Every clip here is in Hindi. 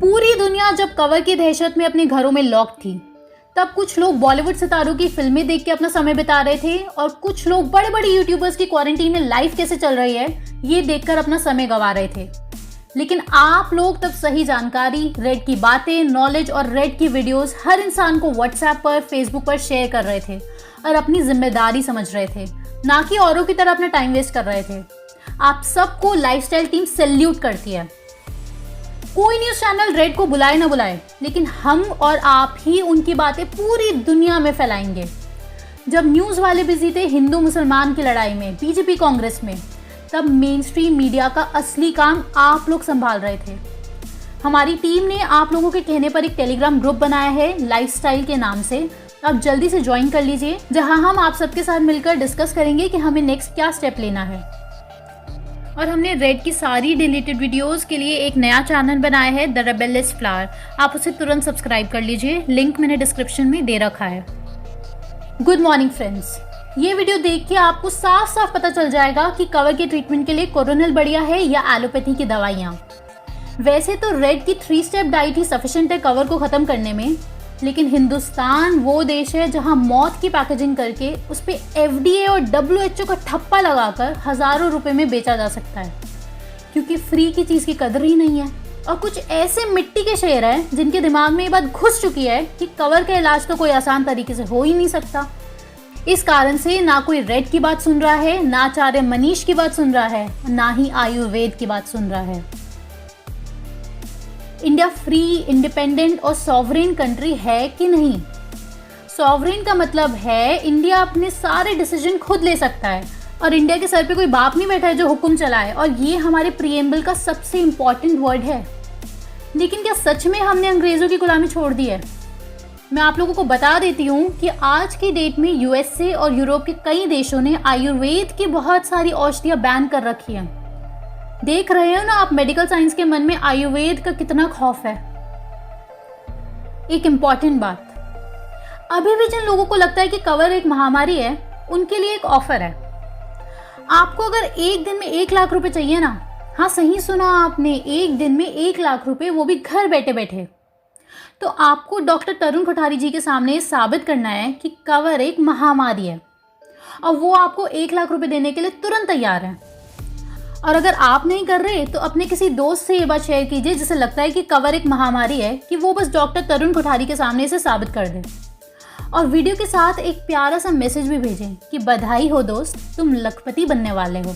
पूरी दुनिया जब कवर की दहशत में अपने घरों में लॉक थी, तब कुछ लोग बॉलीवुड सितारों की फिल्में देख के अपना समय बिता रहे थे और कुछ लोग बड़े बड़े यूट्यूबर्स की क्वारंटीन में लाइफ कैसे चल रही है ये देखकर अपना समय गंवा रहे थे। लेकिन आप लोग तब सही जानकारी, रेड की बातें, नॉलेज और रेड की वीडियोस हर इंसान को व्हाट्सएप पर, फेसबुक पर शेयर कर रहे थे और अपनी जिम्मेदारी समझ रहे थे, ना कि औरों की तरह अपना टाइम वेस्ट कर रहे थे। आप सबको लाइफस्टाइल टीम सैल्यूट करती है। कोई न्यूज चैनल रेड को बुलाए ना बुलाए, लेकिन हम और आप ही उनकी बातें पूरी दुनिया में फैलाएंगे। जब न्यूज वाले बिजी थे हिंदू मुसलमान की लड़ाई में, बीजेपी कांग्रेस में, तब मेन स्ट्रीम मीडिया का असली काम आप लोग संभाल रहे थे। हमारी टीम ने आप लोगों के कहने पर एक टेलीग्राम ग्रुप बनाया है लाइफस्टाइल के नाम से। आप जल्दी से ज्वाइन कर लीजिए, जहां हम आप सबके साथ मिलकर डिस्कस करेंगे कि हमें नेक्स्ट क्या स्टेप लेना है। और हमने रेड की सारी डिलीटेड वीडियोस के लिए एक नया चैनल बनाया है, द रेबेलियस फ्लावर। आप उसे तुरंत सब्सक्राइब कर लीजिए, लिंक मैंने डिस्क्रिप्शन में दे रखा है। गुड मॉर्निंग फ्रेंड्स, ये वीडियो देख के आपको साफ साफ पता चल जाएगा कि कवर के ट्रीटमेंट के लिए कोरोनल बढ़िया है या एलोपैथी की दवाइयाँ। वैसे तो रेड की 3 स्टेप डाइट ही सफिशिएंट है कवर को ख़त्म करने में, लेकिन हिंदुस्तान वो देश है जहां मौत की पैकेजिंग करके उस पर FDA और WHO का ठप्पा लगाकर हज़ारों रुपए में बेचा जा सकता है, क्योंकि फ्री की चीज़ की कदर ही नहीं है। और कुछ ऐसे मिट्टी के शेर हैं जिनके दिमाग में ये बात घुस चुकी है कि कवर का इलाज तो कोई आसान तरीके से हो ही नहीं सकता। इस कारण से ना कोई रेड की बात सुन रहा है, ना आचार्य मनीष की बात सुन रहा है, ना ही आयुर्वेद की बात सुन रहा है। इंडिया फ्री, इंडिपेंडेंट और सॉवरेन कंट्री है कि नहीं? सॉवरेन का मतलब है इंडिया अपने सारे डिसीजन खुद ले सकता है और इंडिया के सर पे कोई बाप नहीं बैठा है जो हुक्म चलाए, और ये हमारे प्रीएम्बल का सबसे इम्पॉर्टेंट वर्ड है। लेकिन क्या सच में हमने अंग्रेजों की गुलामी छोड़ दी है? मैं आप लोगों को बता देती हूँ कि आज की डेट में USA और यूरोप के कई देशों ने आयुर्वेद की बहुत सारी औषधियाँ बैन कर रखी हैं। देख रहे हो ना आप मेडिकल साइंस के मन में आयुर्वेद का कितना खौफ है। एक इम्पॉर्टेंट बात, अभी भी जिन लोगों को लगता है कि कवर एक महामारी है, उनके लिए एक ऑफर है। आपको अगर एक दिन में 1 लाख रुपए चाहिए ना, हाँ सही सुना आपने, एक दिन में 1 लाख रुपए, वो भी घर बैठे बैठे, तो आपको डॉक्टर तरुण कोठारी जी के सामने साबित करना है कि कवर एक महामारी है, और वो आपको 1 लाख रुपए देने के लिए तुरंत तैयार है। और अगर आप नहीं कर रहे तो अपने किसी दोस्त से ये बात शेयर कीजिए जिसे लगता है कि कवर एक महामारी है, कि वो बस डॉक्टर तरुण कोठारी के सामने इसे साबित कर दे। और वीडियो के साथ एक प्यारा सा मैसेज भी भेजें कि बधाई हो दोस्त, तुम लखपति बनने वाले हो।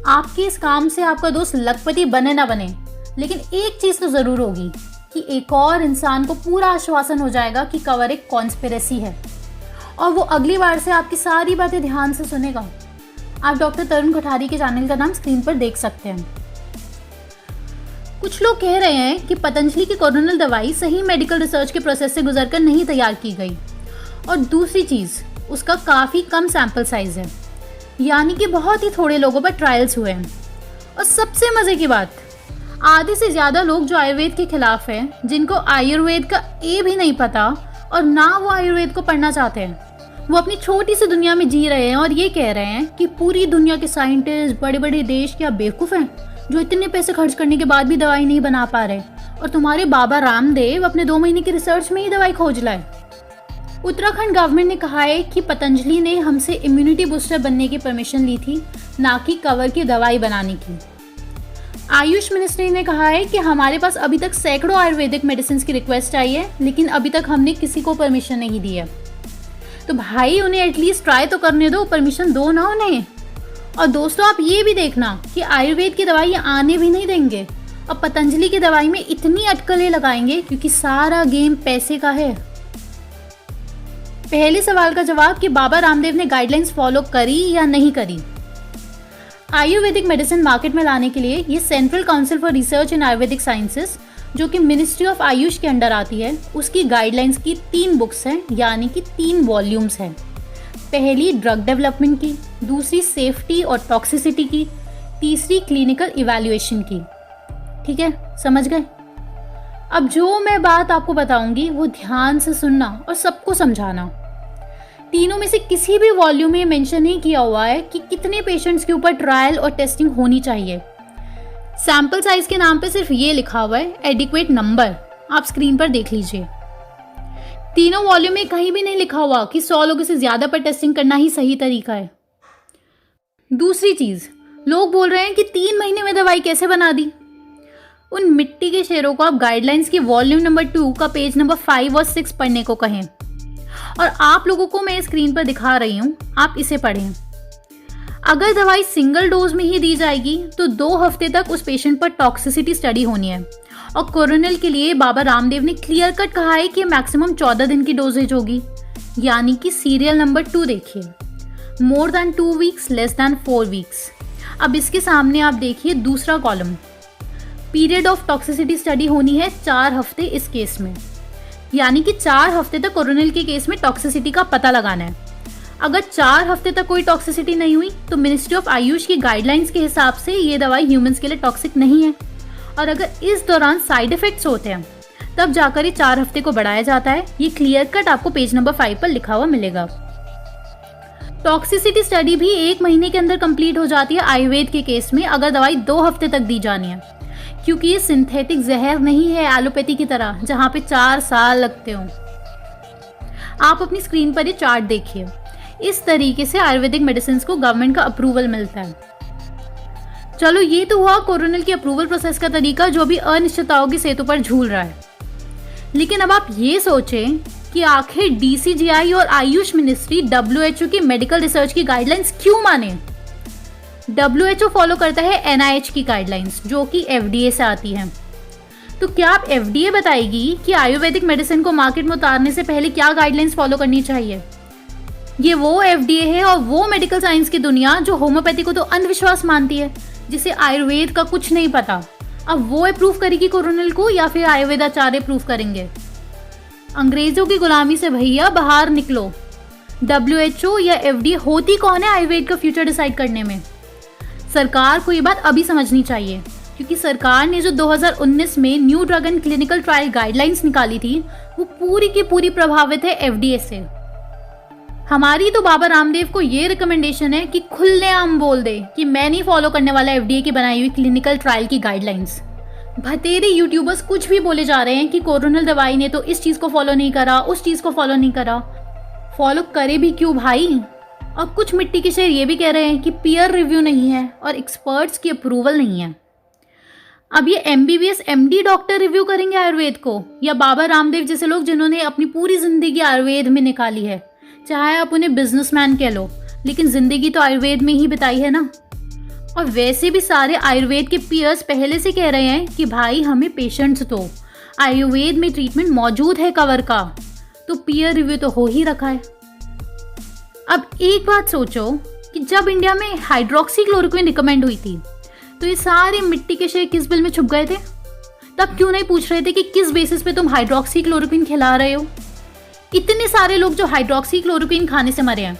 आपके इस काम से आपका दोस्त लखपति बने ना बने, लेकिन एक चीज़ तो ज़रूर होगी कि एक और इंसान को पूरा आश्वासन हो जाएगा कि कवर एक कॉन्स्पिरेसी है, और वो अगली बार से आपकी सारी बातें ध्यान से सुनेगा। आप डॉक्टर तरुण कोठारी के चैनल का नाम स्क्रीन पर देख सकते हैं। कुछ लोग कह रहे हैं कि पतंजलि की कोरोनल दवाई सही मेडिकल रिसर्च के प्रोसेस से गुजरकर नहीं तैयार की गई, और दूसरी चीज़ उसका काफ़ी कम सैंपल साइज है, यानी कि बहुत ही थोड़े लोगों पर ट्रायल्स हुए हैं। और सबसे मज़े की बात, आधे से ज़्यादा लोग जो आयुर्वेद के खिलाफ हैं, जिनको आयुर्वेद का ए भी नहीं पता और ना वो आयुर्वेद को पढ़ना चाहते हैं, वो अपनी छोटी सी दुनिया में जी रहे हैं और ये कह रहे हैं कि पूरी दुनिया के साइंटिस्ट, बड़े बड़े देश क्या बेवकूफ़ हैं जो इतने पैसे खर्च करने के बाद भी दवाई नहीं बना पा रहे, और तुम्हारे बाबा रामदेव अपने 2 महीने की रिसर्च में ही दवाई खोज लाए। उत्तराखंड गवर्नमेंट ने कहा है कि पतंजलि ने हमसे इम्यूनिटी बूस्टर बनने की परमिशन ली थी, ना कि कवर की दवाई बनाने की। आयुष मिनिस्ट्री ने कहा है कि हमारे पास अभी तक सैकड़ों आयुर्वेदिक मेडिसिन की रिक्वेस्ट आई है, लेकिन अभी तक हमने किसी को परमिशन नहीं दी है। तो भाई उन्हें एटलीस्ट ट्राई तो करने दो, परमिशन दो ना उन्हें। और दोस्तों आप ये भी देखना कि आयुर्वेद की दवाई आने भी नहीं देंगे, और पतंजलि की दवाई में इतनी अटकलें लगाएंगे क्योंकि सारा गेम पैसे का है। पहले सवाल का जवाब कि बाबा रामदेव ने गाइडलाइंस फॉलो करी या नहीं करी। आयुर्वेदिक मेडिसिन मार्केट में लाने के लिए ये central council for research in Ayurvedic sciences, जो कि मिनिस्ट्री ऑफ आयुष के अंडर आती है, उसकी गाइडलाइंस की 3 बुक्स हैं, यानी कि 3 वॉल्यूम्स हैं। पहली ड्रग डेवलपमेंट की, दूसरी सेफ्टी और टॉक्सिसिटी की, तीसरी क्लिनिकल इवैल्यूएशन की। ठीक है, समझ गए? अब जो मैं बात आपको बताऊंगी वो ध्यान से सुनना और सबको समझाना। तीनों में से किसी भी वॉल्यूम में मेंशन नहीं किया हुआ है कि कितने पेशेंट्स के ऊपर ट्रायल और टेस्टिंग होनी चाहिए। सैंपल साइज के नाम पे सिर्फ ये लिखा हुआ है एडिक्वेट नंबर, आप स्क्रीन पर देख लीजिए। तीनों वॉल्यूम में कहीं भी नहीं लिखा हुआ कि 100 लोगों से ज़्यादा पर टेस्टिंग करना ही सही तरीका है। दूसरी चीज़, लोग बोल रहे हैं कि 3 महीने में दवाई कैसे बना दी। उन मिट्टी के शेरों को आप गाइडलाइंस की वॉल्यूम नंबर 2 का पेज नंबर 5 और 6 पढ़ने को कहें, और आप लोगों को मैं स्क्रीन पर दिखा रही हूँ, आप इसे पढ़ें। अगर दवाई सिंगल डोज में ही दी जाएगी तो 2 हफ्ते तक उस पेशेंट पर टॉक्सिसिटी स्टडी होनी है, और कोरोनल के लिए बाबा रामदेव ने क्लियर कट कहा है कि मैक्सिमम 14 दिन की डोजेज होगी। यानी कि सीरियल नंबर 2 देखिए, more than 2 weeks, less than 4 weeks. अब इसके सामने आप देखिए दूसरा column, period of toxicity study होनी है 4 हफ्ते इस केस में, यानी कि 4 हफ्ते तक कोरोनल के केस में टॉक्सिसिटी का पता लगाना है। अगर 4 हफ्ते तक कोई टॉक्सिसिटी नहीं हुई तो मिनिस्ट्री ऑफ आयुष की गाइडलाइंस के हिसाब से ये दवाई ह्यूमंस के लिए टॉक्सिक नहीं है, और अगर इस दौरान साइड इफेक्ट्स होते हैं तब जाकर ये 4 हफ्ते को बढ़ाया जाता है। ये क्लियर कट आपको पेज नंबर 5 पर लिखा हुआ मिलेगा। टॉक्सिसिटी स्टडी भी 1 महीने के अंदर कंप्लीट हो जाती है आयुर्वेद के केस में, अगर दवाई 2 हफ्ते तक दी जानी है, क्योंकि ये सिंथेटिक जहर नहीं है एलोपैथी की तरह जहाँ पे 4 साल लगते हो। आप अपनी स्क्रीन पर ये चार्ट देखिए, इस तरीके से आयुर्वेदिक मेडिसिन को गवर्नमेंट का अप्रूवल मिलता है। चलो ये तो हुआ कोरोनल की अप्रूवल प्रोसेस का तरीका जो भी अनिश्चितताओं की सेतु पर झूल रहा है। लेकिन अब आप ये सोचें कि आखिर DCGI और आयुष मिनिस्ट्री WHO की मेडिकल रिसर्च की गाइडलाइंस क्यों माने। WHO फॉलो करता है NIH की गाइडलाइंस जो कि FDA से आती है। तो क्या आप FDA बताएगी कि आयुर्वेदिक मेडिसिन को मार्केट में उतारने से पहले क्या गाइडलाइंस फॉलो करनी चाहिए। ये वो FDA है और वो मेडिकल साइंस की दुनिया जो होम्योपैथी को तो अंधविश्वास मानती है, जिसे आयुर्वेद का कुछ नहीं पता। अब वो अप्रूव करेगी कोरोनल को या फिर आयुर्वेदाचार्य अप्रूव करेंगे। अंग्रेजों की गुलामी से भैया बाहर निकलो। WHO या FDA होती कौन है आयुर्वेद का फ्यूचर डिसाइड करने में। सरकार को ये बात अभी समझनी चाहिए, क्योंकि सरकार ने जो 2019 में new drug and clinical trial guidelines निकाली थी वो पूरी की पूरी प्रभावित है FDA से। हमारी तो बाबा रामदेव को ये रिकमेंडेशन है कि खुलेआम बोल दे कि मैं नहीं फॉलो करने वाला FDA की बनाई हुई क्लिनिकल ट्रायल की गाइडलाइंस। भतेरे यूट्यूबर्स कुछ भी बोले जा रहे हैं कि कोरोनल दवाई ने तो इस चीज़ को फॉलो नहीं करा, उस चीज़ को फॉलो नहीं करा। फॉलो करे भी क्यों भाई। और कुछ मिट्टी के शेर ये भी कह रहे हैं कि पीयर रिव्यू नहीं है और एक्सपर्ट्स की अप्रूवल नहीं है। अब ये MBBS MD डॉक्टर रिव्यू करेंगे आयुर्वेद को, या बाबा रामदेव जैसे लोग जिन्होंने अपनी पूरी जिंदगी आयुर्वेद में निकाली है। चाहे आप उन्हें बिजनेसमैन कह लो, लेकिन जिंदगी तो आयुर्वेद में ही बिताई है ना। और वैसे भी सारे आयुर्वेद के पीयर्स पहले से कह रहे हैं कि भाई हमें पेशेंट्स दो, आयुर्वेद में ट्रीटमेंट मौजूद है कवर का, तो पीयर रिव्यू तो हो ही रखा है। अब एक बात सोचो कि जब इंडिया में हाइड्रोक्सीक्लोरोक्विन रिकमेंड हुई थी तो ये सारे मिट्टी के शेर किस बिल में छुप गए थे। तब क्यों नहीं पूछ रहे थे कि किस बेसिस पे तुम हाइड्रोक्सीक्लोरोक्विन खिला रहे हो। इतने सारे लोग जो हाइड्रोक्सीक्लोरोक्विन खाने से मरे हैं,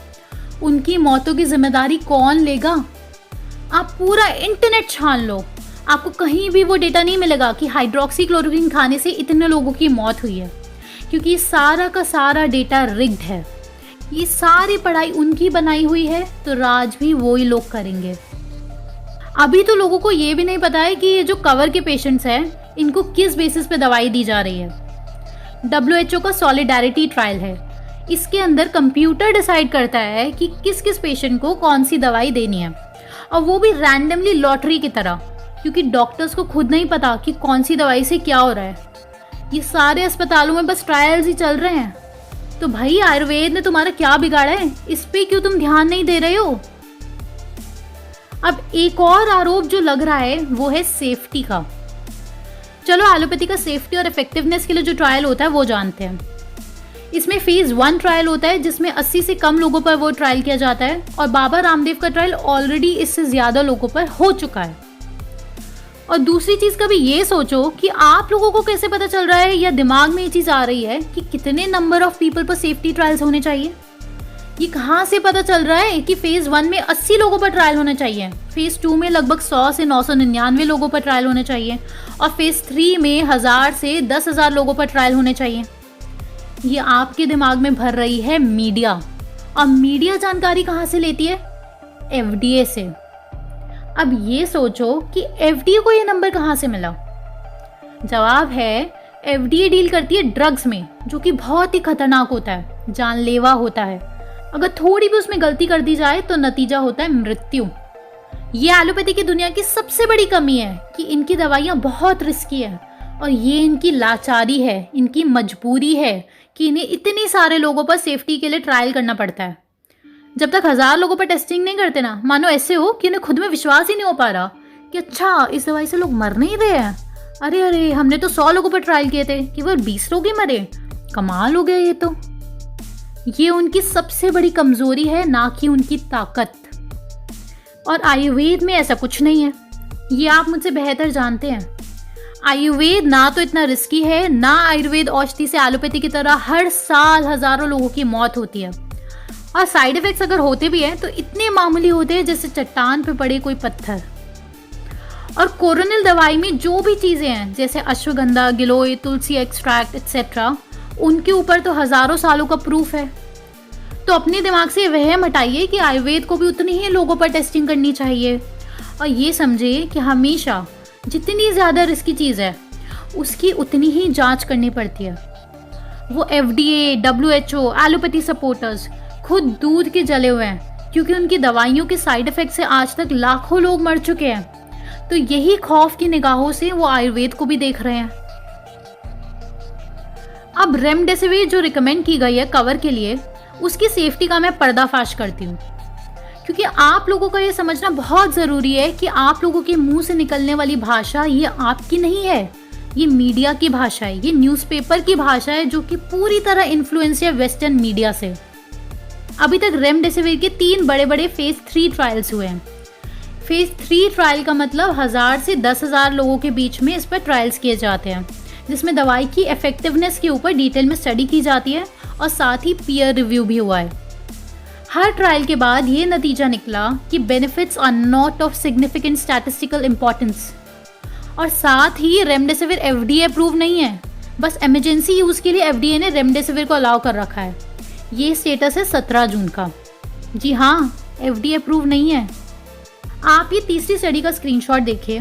उनकी मौतों की जिम्मेदारी कौन लेगा। आप पूरा इंटरनेट छान लो, आपको कहीं भी वो डेटा नहीं मिलेगा कि हाइड्रोक्सीक्लोरोक्विन खाने से इतने लोगों की मौत हुई है, क्योंकि ये सारा का सारा डेटा रिग्ड है। ये सारी पढ़ाई उनकी बनाई हुई है, तो राज भी वो ही लोग करेंगे। अभी तो लोगों को ये भी नहीं पता है कि ये जो कवर के पेशेंट्स हैं इनको किस बेसिस पे दवाई दी जा रही है। WHO का सॉलिडारिटी ट्रायल है, इसके अंदर कंप्यूटर डिसाइड करता है कि किस किस पेशेंट को कौन सी दवाई देनी है, और वो भी रैंडमली लॉटरी की तरह, क्योंकि डॉक्टर्स को खुद नहीं पता कि कौन सी दवाई से क्या हो रहा है। ये सारे अस्पतालों में बस ट्रायल्स ही चल रहे हैं। तो भाई आयुर्वेद ने तुम्हारा क्या बिगाड़ा है, इस पे क्यों तुम ध्यान नहीं दे रहे हो। अब एक और आरोप जो लग रहा है वो है सेफ्टी का। चलो एलोपैथी का सेफ्टी और इफेक्टिवनेस के लिए जो ट्रायल होता है वो जानते हैं। इसमें फेज 1 ट्रायल होता है जिसमें 80 से कम लोगों पर वो ट्रायल किया जाता है, और बाबा रामदेव का ट्रायल ऑलरेडी इससे ज़्यादा लोगों पर हो चुका है। और दूसरी चीज़ कभी ये सोचो कि आप लोगों को कैसे पता चल रहा है या दिमाग में ये चीज़ आ रही है कि कितने नंबर ऑफ पीपल पर सेफ्टी ट्रायल्स होने चाहिए। ये कहाँ से पता चल रहा है कि फेज 1 में 80 लोगों पर ट्रायल होने चाहिए, फेज 2 में लगभग 100 से 999 लोगों पर ट्रायल होने चाहिए, और फेज 3 में 1000 से 10,000 लोगों पर ट्रायल होने चाहिए। ये आपके दिमाग में भर रही है मीडिया। और मीडिया जानकारी कहाँ से लेती है? FDA से। अब ये सोचो कि एफडीए को ये नंबर कहाँ से मिला। जवाब है, एफडीए डील करती है ड्रग्स में, जो कि बहुत ही खतरनाक होता है, जानलेवा होता है। अगर थोड़ी भी उसमें गलती कर दी जाए तो नतीजा होता है मृत्यु। ये एलोपैथी की दुनिया की सबसे बड़ी कमी है कि इनकी दवाइयाँ बहुत रिस्की है, और ये इनकी लाचारी है, इनकी मजबूरी है कि इन्हें इतने सारे लोगों पर सेफ्टी के लिए ट्रायल करना पड़ता है। जब तक 1000 लोगों पर टेस्टिंग नहीं करते ना, मानो ऐसे हो कि उन्हें खुद में विश्वास ही नहीं हो पा रहा कि अच्छा इस दवाई से लोग मर नहीं रहे हैं। अरे हमने तो 100 लोगों पर ट्रायल किए थे, केवल 20 लोग ही मरे, कमाल हो गया ये तो। ये उनकी सबसे बड़ी कमजोरी है, ना कि उनकी ताकत। और आयुर्वेद में ऐसा कुछ नहीं है, ये आप मुझसे बेहतर जानते हैं। आयुर्वेद ना तो इतना रिस्की है, ना आयुर्वेद औषधि से एलोपैथी की तरह हर साल हजारों लोगों की मौत होती है। और साइड इफेक्ट्स अगर होते भी हैं तो इतने मामूली होते हैं जैसे चट्टान पे पड़े कोई पत्थर। और कोरोनिल दवाई में जो भी चीज़ें हैं जैसे अश्वगंधा, गिलोय, तुलसी एक्सट्रैक्ट एक्सेट्रा, उनके ऊपर तो हजारों सालों का प्रूफ है। तो अपने दिमाग से वहम हटाइए कि आयुर्वेद को भी उतनी ही लोगों पर टेस्टिंग करनी चाहिए, और ये समझिए कि हमेशा जितनी ज़्यादा रिस्की चीज़ है उसकी उतनी ही जांच करनी पड़ती है। वो FDA, WHO, एलोपैथी सपोर्टर्स खुद दूध के जले हुए हैं, क्योंकि उनकी दवाइयों के साइड इफेक्ट से आज तक लाखों लोग मर चुके हैं। तो यही खौफ की निगाहों से वो आयुर्वेद को भी देख रहे हैं। अब रेमडेसिविर जो रिकमेंड की गई है कवर के लिए, उसकी सेफ्टी का मैं पर्दाफाश करती हूँ, क्योंकि आप लोगों का ये समझना बहुत ज़रूरी है कि आप लोगों के मुंह से निकलने वाली भाषा ये आपकी नहीं है, ये मीडिया की भाषा है, ये न्यूज़पेपर की भाषा है, जो कि पूरी तरह इन्फ्लुएंस है वेस्टर्न मीडिया से। अभी तक रेमडेसिविर के 3 बड़े बड़े फेज 3 ट्रायल्स हुए हैं। फेज 3 ट्रायल का मतलब 1000 से 10,000 लोगों के बीच में इस पर ट्रायल्स किए जाते हैं, जिसमें दवाई की इफेक्टिवनेस के ऊपर डिटेल में स्टडी की जाती है, और साथ ही पीयर रिव्यू भी हुआ है। हर ट्रायल के बाद ये नतीजा निकला कि benefits are not of significant statistical importance. और साथ ही रेमडेसिविर FDA अप्रूव नहीं है, बस इमरजेंसी यूज़ के लिए FDA ने रेमडेसिविर को अलाउ कर रखा है। ये स्टेटस है 17 जून का। जी हाँ, FDA अप्रूव नहीं है। आप ये तीसरी स्टडी का स्क्रीनशॉट देखिए।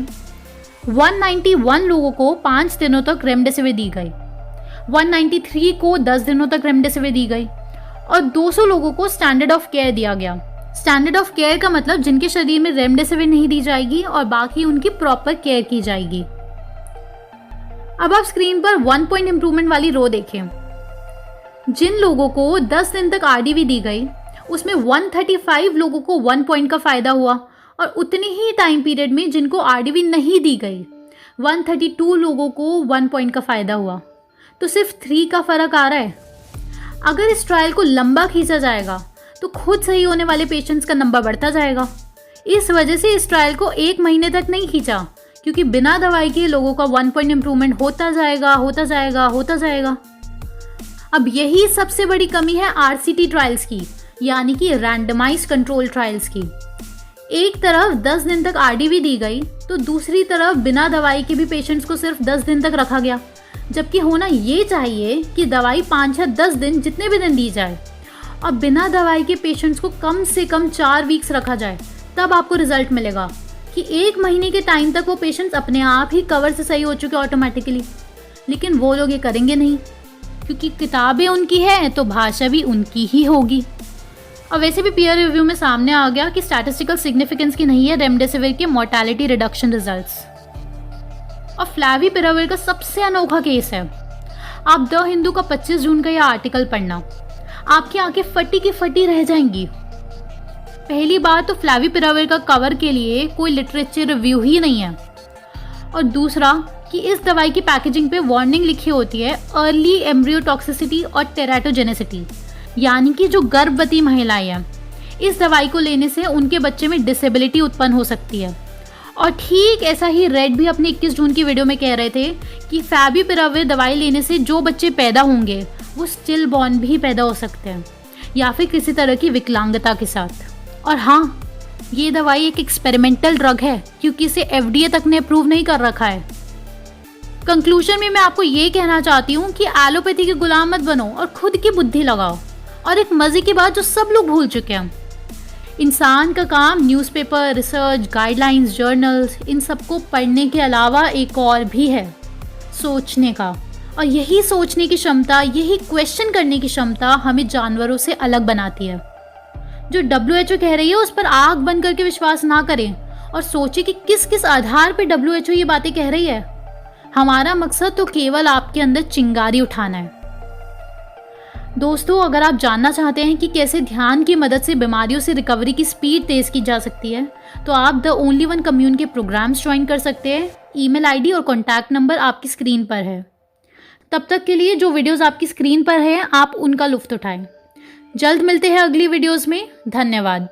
191 लोगों को 5 दिनों तक रेमडेसिविर दी गई, 193 को 10 दिनों तक रेमडेसिविर दी गई, और 200 लोगों को स्टैंडर्ड ऑफ केयर दिया गया। स्टैंडर्ड ऑफ केयर का मतलब जिनके शरीर में रेमडेसिविर नहीं दी जाएगी और बाकी उनकी प्रॉपर केयर की जाएगी। अब आप स्क्रीन पर 1 पॉइंट इंप्रूवमेंट वाली रो देखें। जिन लोगों को 10 दिन तक RDV दी गई, उसमें 135 लोगों को 1 पॉइंट का फायदा हुआ, और उतनी ही टाइम पीरियड में जिनको RDV नहीं दी गई, 132 लोगों को 1 पॉइंट का फायदा हुआ। तो सिर्फ 3 का फर्क आ रहा है। अगर इस ट्रायल को लंबा खींचा जाएगा तो खुद सही होने वाले पेशेंट्स का नंबर बढ़ता जाएगा। इस वजह से इस ट्रायल को 1 महीने तक नहीं खींचा, क्योंकि बिना दवाई के लोगों का 1 पॉइंट इंप्रूवमेंट होता जाएगा। अब यही सबसे बड़ी कमी है RCT ट्रायल्स की, यानी कि रैंडमाइज्ड कंट्रोल ट्रायल्स की। एक तरफ 10 दिन तक RDV दी गई, तो दूसरी तरफ बिना दवाई के भी पेशेंट्स को सिर्फ 10 दिन तक रखा गया, जबकि होना ये चाहिए कि दवाई 5 या 10 दिन जितने भी दिन दी जाए, और बिना दवाई के पेशेंट्स को कम से कम 4 वीक्स रखा जाए। तब आपको रिजल्ट मिलेगा कि 1 महीने के टाइम तक वो पेशेंट्स अपने आप ही कवर से सही हो चुके ऑटोमेटिकली। लेकिन वो लोग ये करेंगे नहीं, क्योंकि किताबें उनकी है तो भाषा भी उनकी ही होगी। और वैसे भी पीयर रिव्यू में सामने आ गया कि स्टैटिस्टिकल सिग्निफिकेंस की नहीं है रेमडेसिविर के मोर्टेलिटी रिडक्शन रिजल्ट्स। और फ्लैविपिराविर का सबसे अनोखा केस है। आप द हिंदू का 25 जून का यह आर्टिकल पढ़ना, आपकी आंखें फटी की फटी रह जाएंगी। पहली बात तो फ्लैविपिराविर का कवर के लिए कोई लिटरेचर रिव्यू ही नहीं है, और दूसरा कि इस दवाई की पैकेजिंग पे वार्निंग लिखी होती है अर्ली एम्ब्रियो टॉक्सिसिटी और टेराटोजेनेसिटी, यानी कि जो गर्भवती महिलाएं हैं, इस दवाई को लेने से उनके बच्चे में डिसेबिलिटी उत्पन्न हो सकती है। और ठीक ऐसा ही रेड भी अपने 21 जून की वीडियो में कह रहे थे कि फैविपिराविर दवाई लेने से जो बच्चे पैदा होंगे वो स्टिल बॉर्न भी पैदा हो सकते हैं, या फिर किसी तरह की विकलांगता के साथ। और हाँ, ये दवाई एक एक्सपेरिमेंटल ड्रग है, क्योंकि इसे FDA तक ने अप्रूव नहीं कर रखा है। कंक्लूजन में मैं आपको ये कहना चाहती हूँ कि एलोपैथी के गुलाम मत बनो और खुद की बुद्धि लगाओ। और एक मजे की बात जो सब लोग भूल चुके हैं, इंसान का काम न्यूज़पेपर, रिसर्च, गाइडलाइंस, जर्नल्स, इन सबको पढ़ने के अलावा एक और भी है, सोचने का। और यही सोचने की क्षमता, यही क्वेश्चन करने की क्षमता हमें जानवरों से अलग बनाती है। जो WHO कह रही है उस पर आँख बंद करके विश्वास ना करें और सोचें कि किस किस आधार पर WHO ये बातें कह रही है। हमारा मकसद तो केवल आपके अंदर चिंगारी उठाना है। दोस्तों, अगर आप जानना चाहते हैं कि कैसे ध्यान की मदद से बीमारियों से रिकवरी की स्पीड तेज़ की जा सकती है, तो आप द ओनली वन कम्यून के प्रोग्राम्स ज्वाइन कर सकते हैं। ईमेल आईडी और कॉन्टैक्ट नंबर आपकी स्क्रीन पर है। तब तक के लिए जो वीडियोस आपकी स्क्रीन पर हैं, आप उनका लुत्फ़ उठाएं। जल्द मिलते हैं अगली वीडियोस में। धन्यवाद।